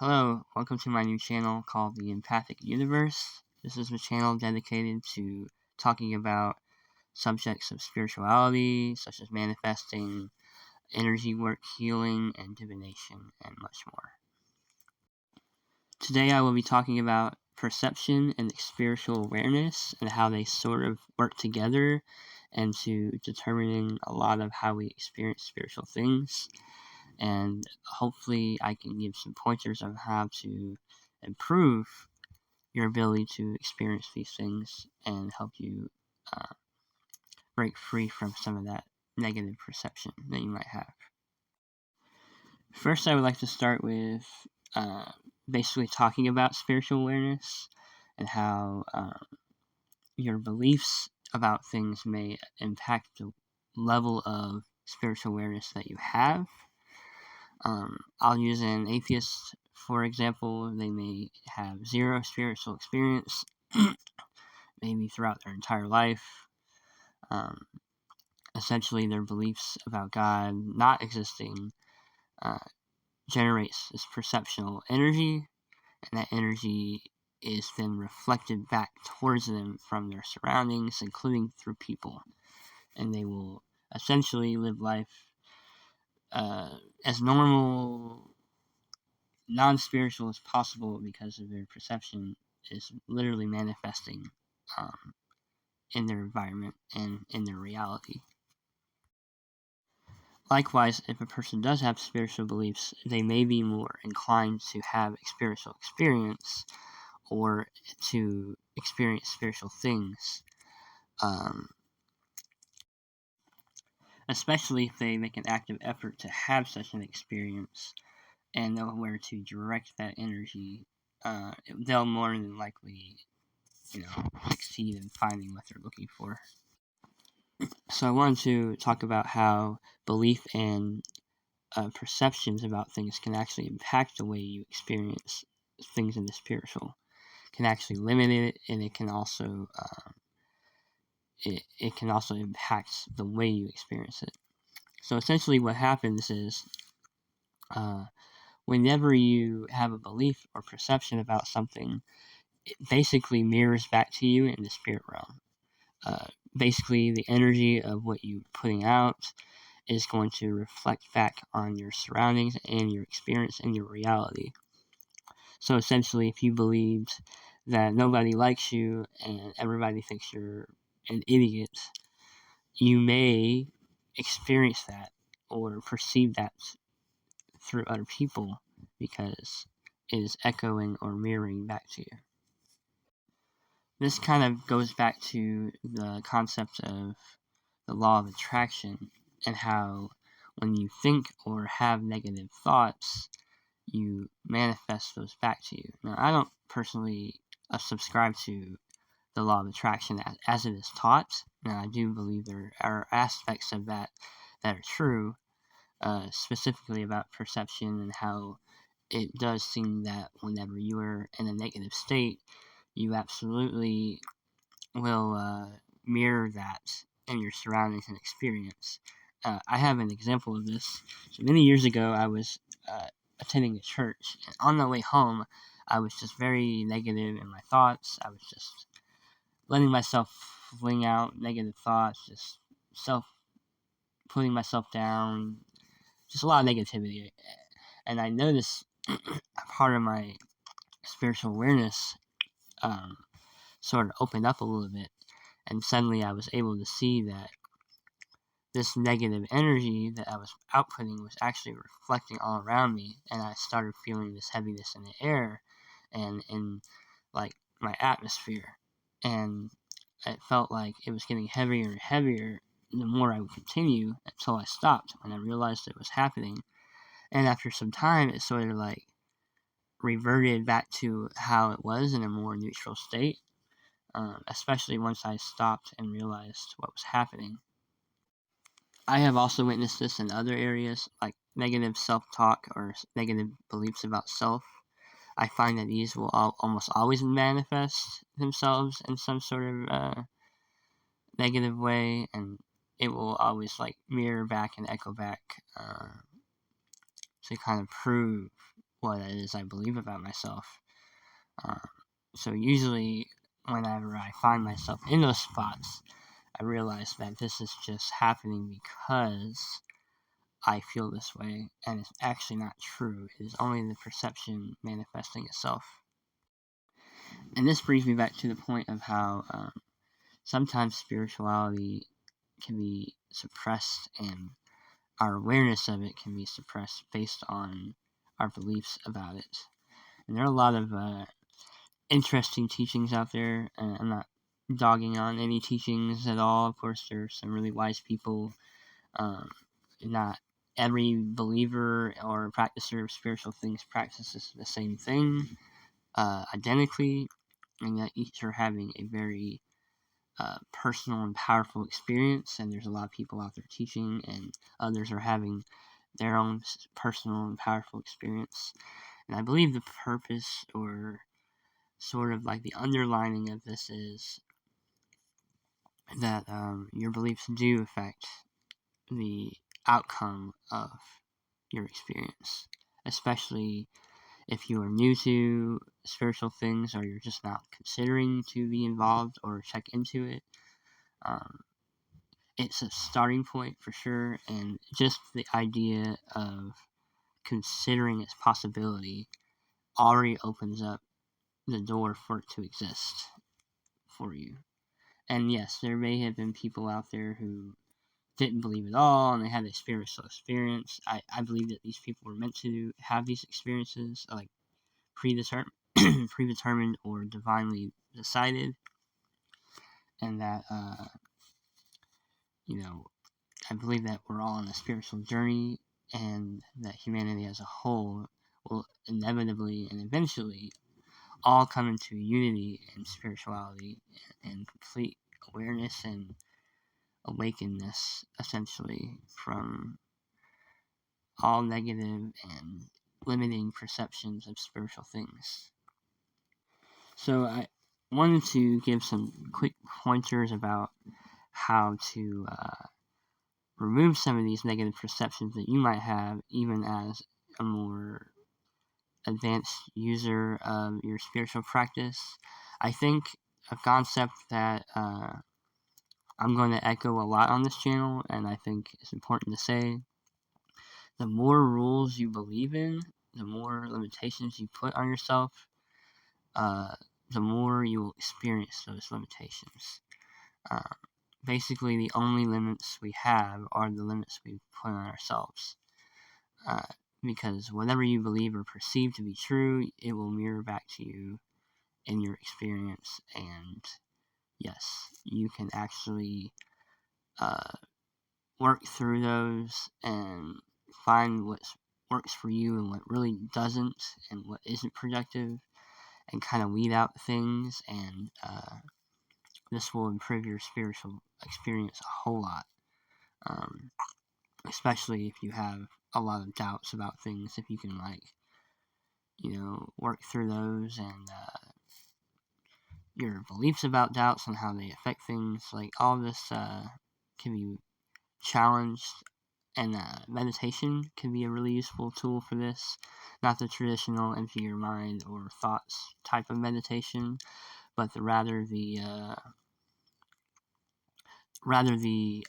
Hello, welcome to my new channel called The Empathic Universe. This is a channel dedicated to talking about subjects of spirituality, such as manifesting, energy work, healing, and divination, and much more. Today I will be talking about perception and spiritual awareness and how they sort of work together and to determining a lot of how we experience spiritual things. And hopefully I can give some pointers on how to improve your ability to experience these things and help you break free from some of that negative perception that you might have. First, I would like to start with basically talking about spiritual awareness and how your beliefs about things may impact the level of spiritual awareness that you have. I'll use an atheist, for example. They may have zero spiritual experience, maybe throughout their entire life. Essentially, their beliefs about God not existing generates this perceptual energy, and that energy is then reflected back towards them from their surroundings, including through people. And they will essentially live life as normal, non-spiritual as possible because of their perception is literally manifesting in their environment and in their reality. Likewise, if a person does have spiritual beliefs, they may be more inclined to have spiritual experience or to experience spiritual things, especially if they make an active effort to have such an experience and know where to direct that energy. They'll more than likely succeed in finding what they're looking for. So I wanted to talk about how belief and perceptions about things can actually impact the way you experience things in the spiritual. It can actually limit it, and it can also it can also impact the way you experience it. So essentially, what happens is whenever you have a belief or perception about something, it basically mirrors back to you in the spirit realm. Basically, the energy of what you're putting out is going to reflect back on your surroundings and your experience and your reality. So essentially, if you believed that nobody likes you and everybody thinks you're an idiot, you may experience that or perceive that through other people because it is echoing or mirroring back to you. This kind of goes back to the concept of the law of attraction and how when you think or have negative thoughts, you manifest those back to you. Now, I don't personally subscribe to the law of attraction as it is taught. Now, I do believe there are aspects of that that are true, specifically about perception and how it does seem that whenever you are in a negative state, you absolutely will mirror that in your surroundings and experience. I have an example of this. So many years ago, I was attending a church, and on the way home, I was just very negative in my thoughts. I was just letting myself fling out negative thoughts, just putting myself down, just a lot of negativity. And I noticed part of my spiritual awareness sort of opened up a little bit, and suddenly I was able to see that this negative energy that I was outputting was actually reflecting all around me, and I started feeling this heaviness in the air and in like my atmosphere, and it felt like it was getting heavier and heavier the more I would continue until I stopped when I realized it was happening. And after some time, it sort of like reverted back to how it was in a more neutral state, especially once I stopped and realized what was happening. I have also witnessed this in other areas, like negative self-talk or negative beliefs about self. I find that these will almost always manifest themselves in some sort of negative way, and it will always like mirror back and echo back to kind of prove what it is I believe about myself. So usually whenever I find myself in those spots, I realize that this is just happening because I feel this way, and it's actually not true. It is only the perception manifesting itself. And this brings me back to the point of how sometimes spirituality can be suppressed, and our awareness of it can be suppressed based on our beliefs about it. And there are a lot of interesting teachings out there, and I'm not dogging on any teachings at all. Of course, there's some really wise people. Not every believer or practicer of spiritual things practices the same thing identically, and yet each are having a very personal and powerful experience, and there's a lot of people out there teaching, and others are having their own personal and powerful experience. And I believe the purpose, or sort of like the underlining of this, is that your beliefs do affect the outcome of your experience, especially if you are new to spiritual things, or you're just not considering to be involved or check into it. It's a starting point for sure, and just the idea of considering its possibility already opens up the door for it to exist for you. And yes, there may have been people out there who didn't believe at all, and they had a spiritual experience. I believe that these people were meant to have these experiences, like predetermined or divinely decided, and that I believe that we're all on a spiritual journey, and that humanity as a whole will inevitably and eventually all come into unity and spirituality and complete awareness and awakenness, essentially, from all negative and limiting perceptions of spiritual things. So I wanted to give some quick pointers about how to remove some of these negative perceptions that you might have, even as a more advanced user of your spiritual practice. I think a concept that I'm going to echo a lot on this channel, and I think it's important to say, the more rules you believe in, the more limitations you put on yourself, the more you will experience those limitations. Basically, the only limits we have are the limits we put on ourselves. Because whatever you believe or perceive to be true, it will mirror back to you in your experience. And yes, you can actually work through those and find what works for you and what really doesn't, and what isn't productive, and kind of weed out things, and this will improve your spiritual experience a whole lot, especially if you have a lot of doubts about things. If you can, work through those, and your beliefs about doubts and how they affect things, all this can be challenged, and meditation can be a really useful tool for this. Not the traditional empty your mind or thoughts type of meditation, but rather the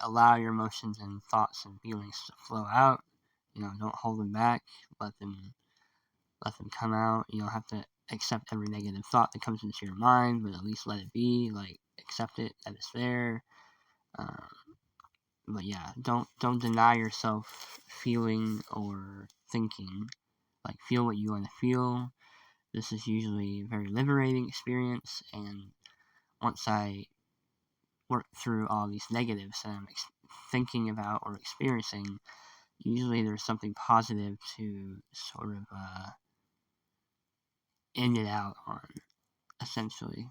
allow your emotions and thoughts and feelings to flow out. Don't hold them back. Let them come out. You don't have to accept every negative thought that comes into your mind, but at least let it be. Accept it that it's there. But yeah, don't deny yourself feeling or thinking. Feel what you want to feel. This is usually a very liberating experience, and once I work through all these negatives that I'm thinking about or experiencing, usually there's something positive to sort of end it out on, essentially.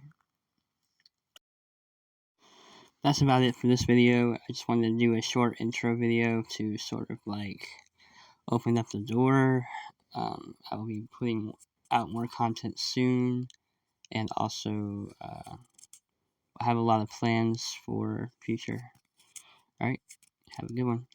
That's about it for this video. I just wanted to do a short intro video to sort of open up the door. I will be putting out more content soon, and also I have a lot of plans for future. Alright, have a good one.